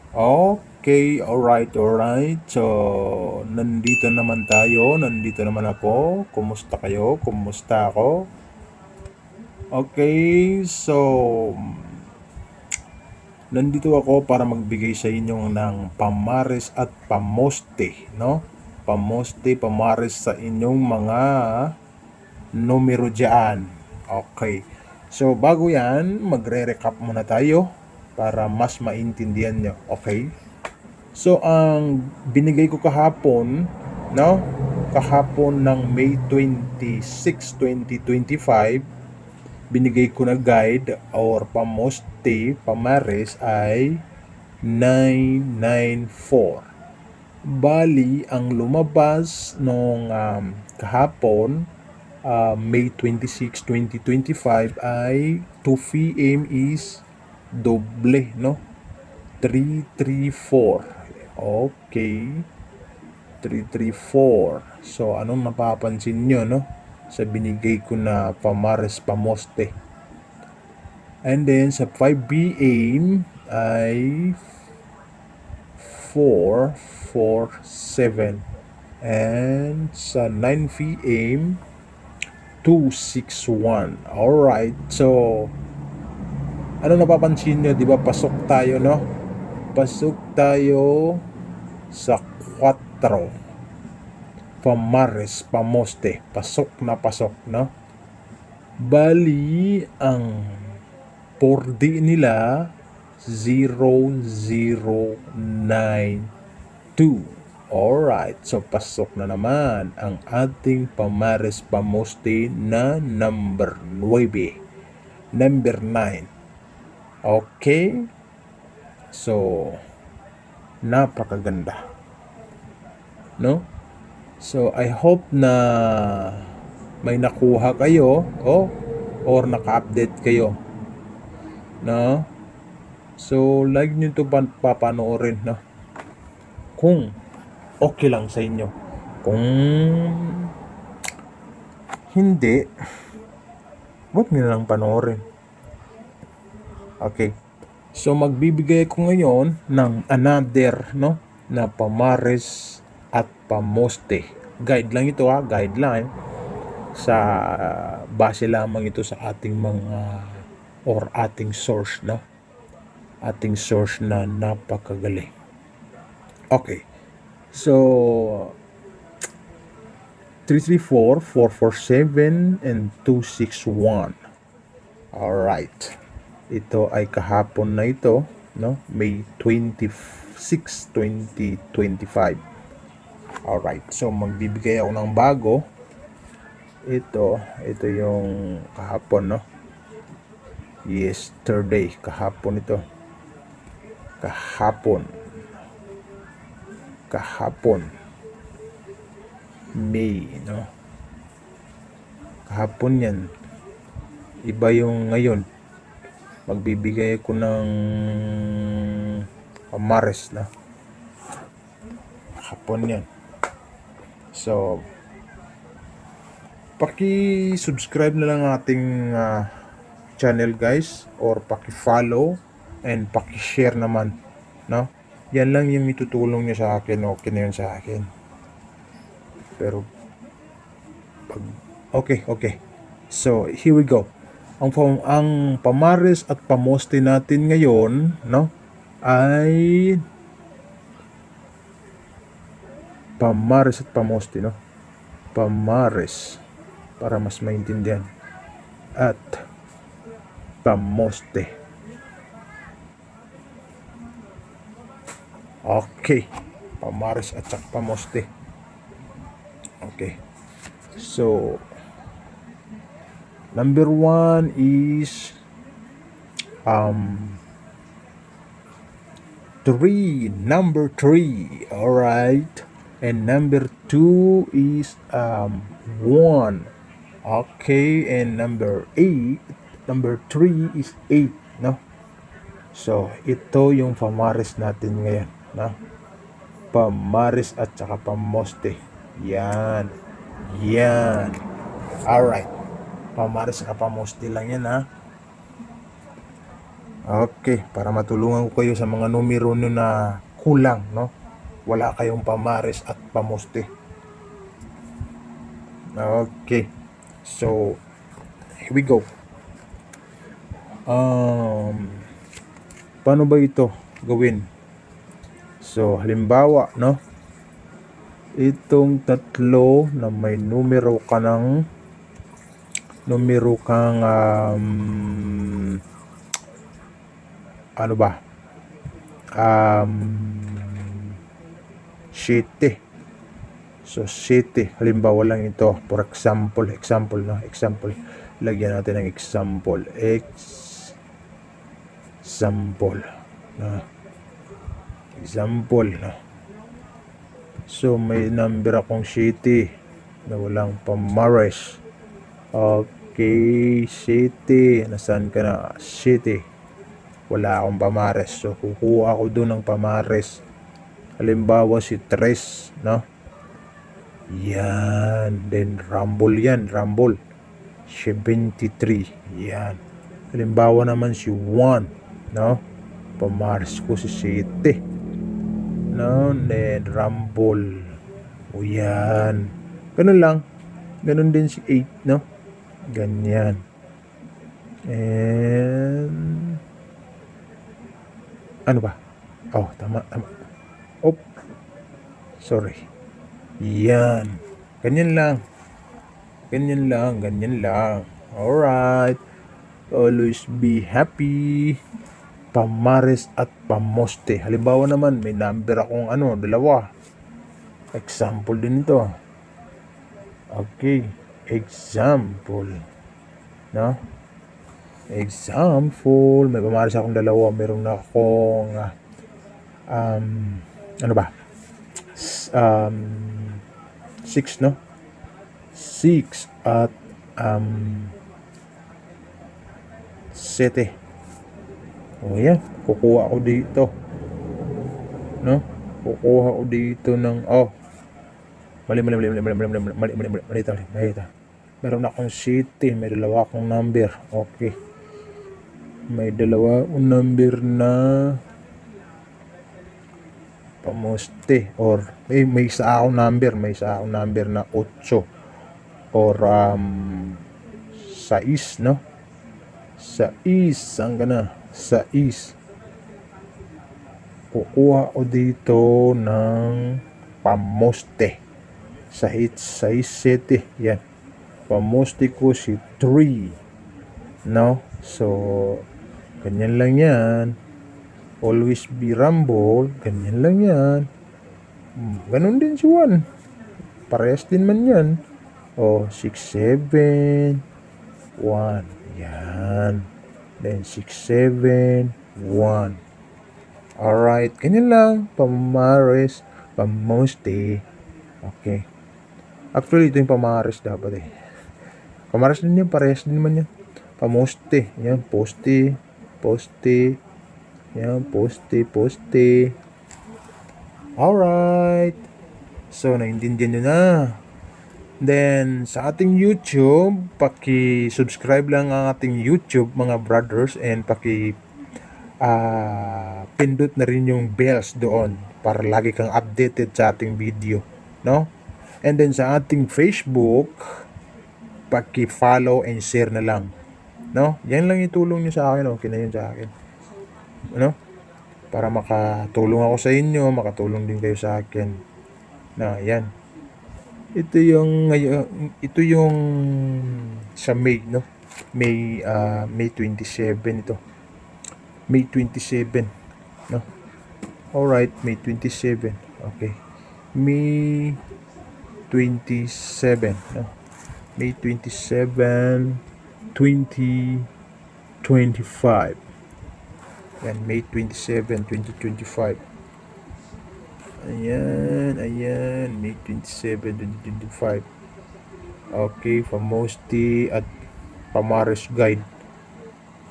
Okay, alright, alright. So, nandito naman ako. Kumusta kayo? Kumusta ako? Okay, so, nandito ako para magbigay sa inyo ng pamares at pamoste, no? Pamoste, pamares sa inyong mga numero dyan. Okay. So, bago yan, magre-recap muna tayo para mas maintindihan nyo. Okay? So, ang binigay ko kahapon, no? Kahapon ng May 26, 2025, binigay ko na guide or pamoste, pamares ay 994. Bali, ang lumabas nung kahapon, May 26, 2025 ay 2 p.m. is doble, no? 334. Okay. 334. So, anong napapansin nyo, no? Sa binigay ko na pamares pamoste. And then, sa 5 p.m. ay 447. And sa 9 p.m. 261. Alright. So, ano napapansin nyo? Di ba pasok tayo, no? Pasok tayo sa 4. Pamares, pamoste. Pasok na pasok, no? Bali, ang 4D nila 0092. Alright, so pasok na naman ang ating pamares pamoste na number 9. Number 9. Okay? So, napakaganda. No? So, I hope na may nakuha kayo or naka-update kayo. No? So, like nyo ito papanoorin, no? Kung okay lang sa inyo. Kung hindi, huwag nyo lang panoorin. Okay. So, magbibigay ko ngayon ng another, no? Na pamares at pamoste. Guide lang ito, ha? Guideline. Sa base lamang ito sa ating mga or ating source, no? Ating source na napakagaling. Okay. So, 334, 447, and 261. Alright. Ito ay kahapon na ito, no? May 26, 2025. Alright. So, magbibigay ako ng bago. Ito yung kahapon, no? Yesterday, kahapon ito. Kahapon. May, no? Kahapon yan. Iba yung ngayon. Magbibigay ko ng pamares, no? Kahapon yan. So, paki-subscribe na lang ating channel, guys, or paki-follow and paki-share naman, no? Yan lang yung itutulong niyo sa akin. Okay na yun sa akin. Pero okay. So, here we go. Ang pamares at pamoste natin ngayon, no, ay pamares at pamoste, no? Pamares para mas maintindihan at pamoste. Okay. Pamares at pamoste. Okay. So, number 1 is 3. Number 3. Alright. And number 2 is 1. Okay. And number 8. Number 3 is 8. No? So, ito yung pamares natin ngayon. No? Pamares at saka pamoste. Yan. Alright. Pamares at pamoste lang yan, ha? Okay, para matulungan ko kayo sa mga numero nyo na kulang, no? Wala kayong pamares at pamoste. Okay. So, here we go. Paano ba ito gawin? So, halimbawa, no? Itong tatlo na may numero kang ano ba? City. So, city. Halimbawa lang ito. For example, no? Example. Lagyan natin ng example. Example. No? Example, no? So, may number akong city na walang pamares. Okay, city. Nasaan ka na? City. Wala akong pamares. So, kukuha ako doon ng pamares. Halimbawa si Tres, no? Yan. Then, Rumble yan. Rumble. 73. Yan. Halimbawa naman si 1, no? Pamares ko si City. No? Then, Rumble. O yan. Ganun lang. Ganun din si 8, no? Ganyan. And ano ba? Oh, tama. Oh, sorry. Yan. Ganyan lang. Alright. Always be happy. Pamares at pamoste. Halimbawa naman, may number akong dalawa. Example din ito. Okay. Example. No? Example. May pamares akong dalawa. Meron na akong ano ba? 6, no? 6 at 7. O yan, kukuha ko dito, no? Kukuha ko dito ng mali. Meron akong city, may dalawa akong number. Okay, may dalawa akong number na pamoste, or may isa akong number na 8 or 6, no? 6, saan ka na? 6. Kukuha ko dito ng pamoste. 6, 7. Yan. Pamoste ko si 3. No? So, ganyan lang yan. Always be rumble. Ganyan lang yan. Ganon din si 1. Parehas din man yan. 6, 7, 1. Yan. Then 6, 7, 1. Alright. Ganyan lang. Pamares. Pamoste. Okay. Actually, ito yung pamares dapat eh. Pamares din yan. Parehas din naman yan. Pamoste. Yan. Poste. Yan. Poste. Alright. So, naintindihan nyo na. Then, sa ating YouTube, paki-subscribe lang ang ating YouTube, mga brothers, and pindot na rin yung bells doon para lagi kang updated sa ating video, no? And then sa ating Facebook, paki-follow and share na lang, no? Yan lang itulong nyo sa akin, okay na yun sa akin, no? Para makatulong ako sa inyo, makatulong din kayo sa akin. Na, yan. Ito yung sa May, no? May 27 ito. May 27, no? Alright, May 27. Okay. May 27, no? May 27, 2025. Yan, May 27, 2025. Ayan, May 27, 2025. Okay, pamoste at pamares guide.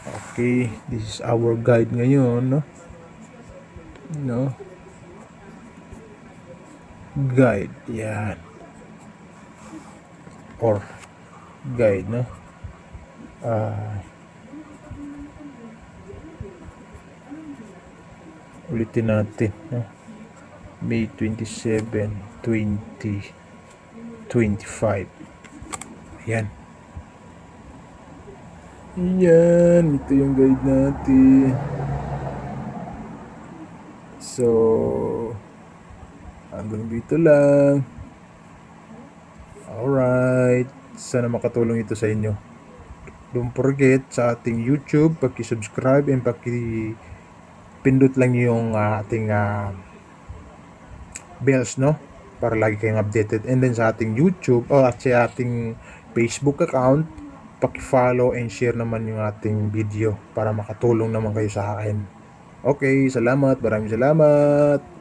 Okay, this is our guide ngayon, no? Guide, yan. Or guide, no? Ulitin natin, no? May 27, 2025. Ayan. Ayan. Ito yung guide natin. So, hanggang dito lang. Alright. Sana makatulong ito sa inyo. Don't forget sa ating YouTube, paki-subscribe and paki-pindot lang yung ating bells, no? Para lagi kayong updated. And then sa ating YouTube o at sa ating Facebook account, paki-follow and share naman yung ating video para makatulong naman kayo sa akin. Okay, salamat. Maraming salamat.